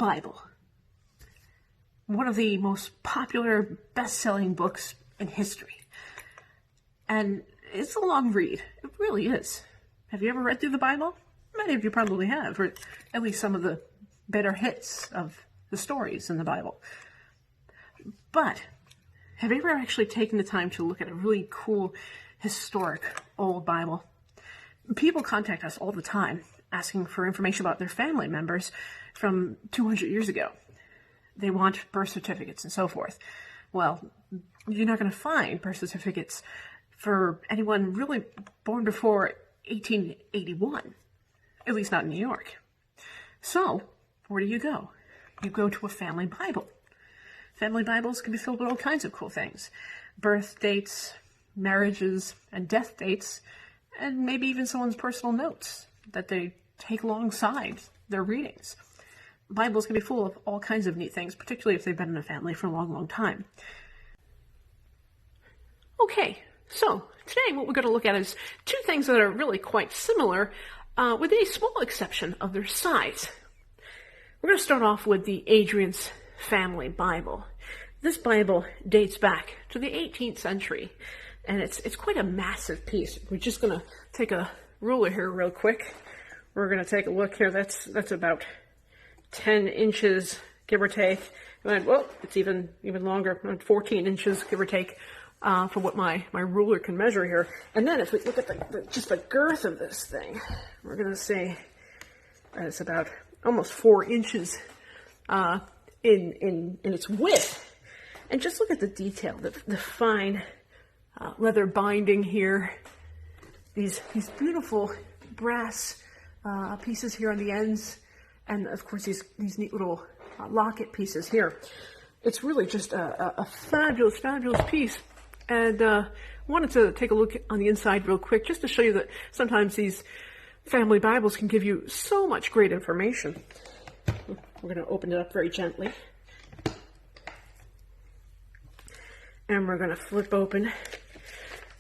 Bible. One of the most popular, best-selling books in history. And it's a long read. It really is. Have you ever read through the Bible? Many of you probably have, or at least some of the better hits of the stories in the Bible. But have you ever actually taken the time to look at a really cool, historic old Bible? People contact us all the time asking for information about their family members from 200 years ago. They want birth certificates and so forth. Well, you're not going to find birth certificates for anyone really born before 1881, at least not in New York. So, where do? You go to a family Bible. Family Bibles can be filled with all kinds of cool things. Birth dates, marriages, and death dates, and maybe even someone's personal notes that they take alongside their readings. Bibles can be full of all kinds of neat things, particularly if they've been in a family for a long, long time. Okay, so today what we're going to look at is two things that are really quite similar, with a small exception of their size. We're going to start off with the Adrian's Family Bible. This Bible dates back to the 18th century, and it's quite a massive piece. We're just going to take a ruler here real quick. We're going to take a look here. That's about 10 inches, give or take. And, well, it's even longer, 14 inches, give or take, for what my ruler can measure here. And then if we look at just the girth of this thing, we're going to say it's about almost 4 inches in its width. And just look at the detail, the fine leather binding here. These beautiful brass pieces here on the ends. And of course, these neat little locket pieces here. It's really just a fabulous, fabulous piece. And wanted to take a look on the inside real quick, just to show you that sometimes these family Bibles can give you so much great information. We're going to open it up very gently. And we're going to flip open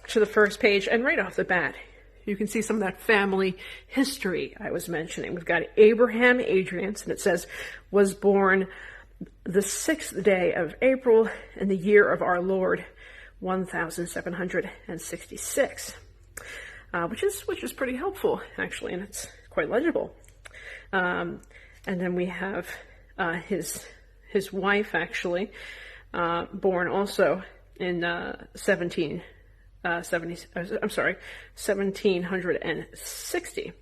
to the first page. And right off the bat, you can see some of that family history I was mentioning. We've got Abraham Adrians, and it says, was born the 6th day of April in the year of our Lord, 1766, which is pretty helpful, actually, and it's quite legible. And then we have his wife, actually, born also in 1760.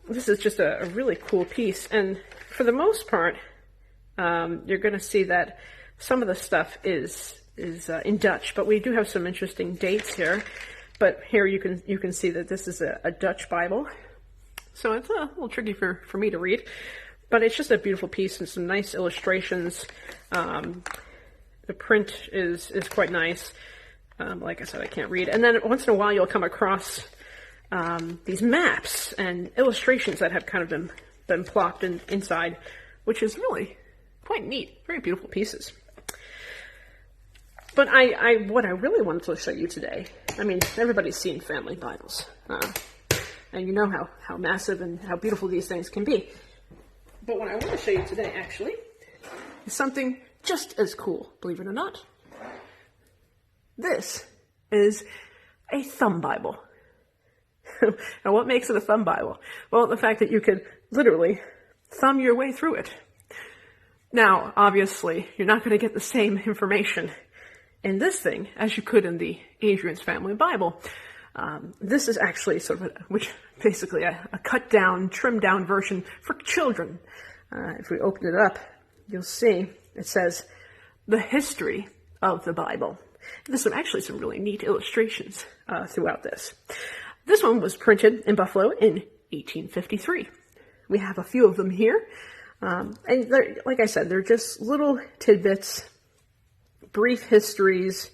This is just a really cool piece, and for the most part, you're going to see that some of the stuff is in Dutch, but we do have some interesting dates here. But here you can see that this is a Dutch Bible, so it's a little tricky for me to read, but it's just a beautiful piece and some nice illustrations. The print is quite nice. Like I said, I can't read. And then once in a while you'll come across these maps and illustrations that have kind of been plopped inside, which is really quite neat. Very beautiful pieces. But what I really wanted to show you today, I mean, everybody's seen family Bibles. And you know how massive and how beautiful these things can be. But what I want to show you today, actually, is something just as cool, believe it or not. This is a thumb Bible. Now, what makes it a thumb Bible? Well, the fact that you could literally thumb your way through it. Now, obviously, you're not going to get the same information in this thing as you could in the Adrian's Family Bible. This is actually sort of basically a cut down, trimmed down version for children. If we open it up, you'll see it says the history of the Bible. There's actually some really neat illustrations throughout this. This one was printed in Buffalo in 1853. We have a few of them here. And like I said, they're just little tidbits, brief histories,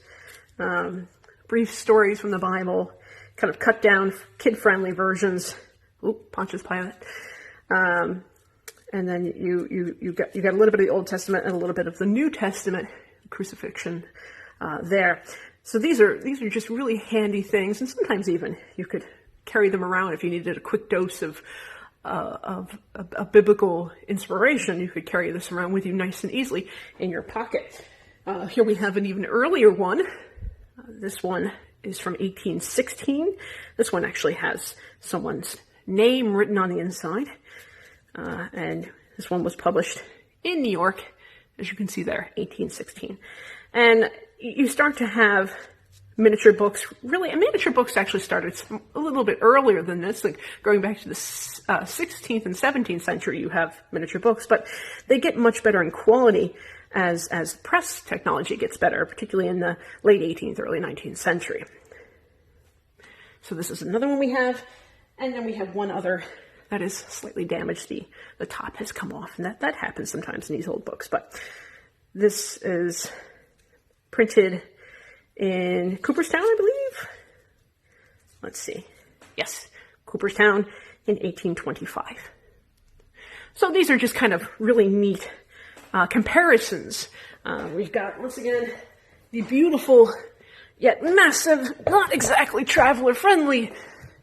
brief stories from the Bible, kind of cut down, kid-friendly versions. Oop, Pontius Pilate. And then you got a little bit of the Old Testament and a little bit of the New Testament crucifixion there. So these are just really handy things, and sometimes even you could carry them around if you needed a quick dose of of a biblical inspiration, you could carry this around with you nice and easily in your pocket. Here we have an even earlier one. This one is from 1816. This one actually has someone's name written on the inside. And this one was published in New York, as you can see there, 1816. And you start to have miniature books, really, and miniature books actually started a little bit earlier than this, like going back to the 16th and 17th century, you have miniature books, but they get much better in quality as press technology gets better, particularly in the late 18th, early 19th century. So this is another one we have, and then we have one other that is slightly damaged. The top has come off, and that happens sometimes in these old books, but this is printed in Cooperstown, I believe. Let's see. Yes, Cooperstown in 1825. So these are just kind of really neat comparisons. We've got, once again, the beautiful yet massive, not exactly traveler-friendly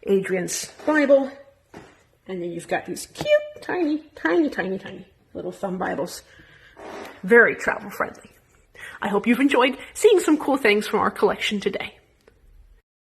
Adrian's Bible. And then you've got these cute, tiny little thumb Bibles. Very travel-friendly. I hope you've enjoyed seeing some cool things from our collection today.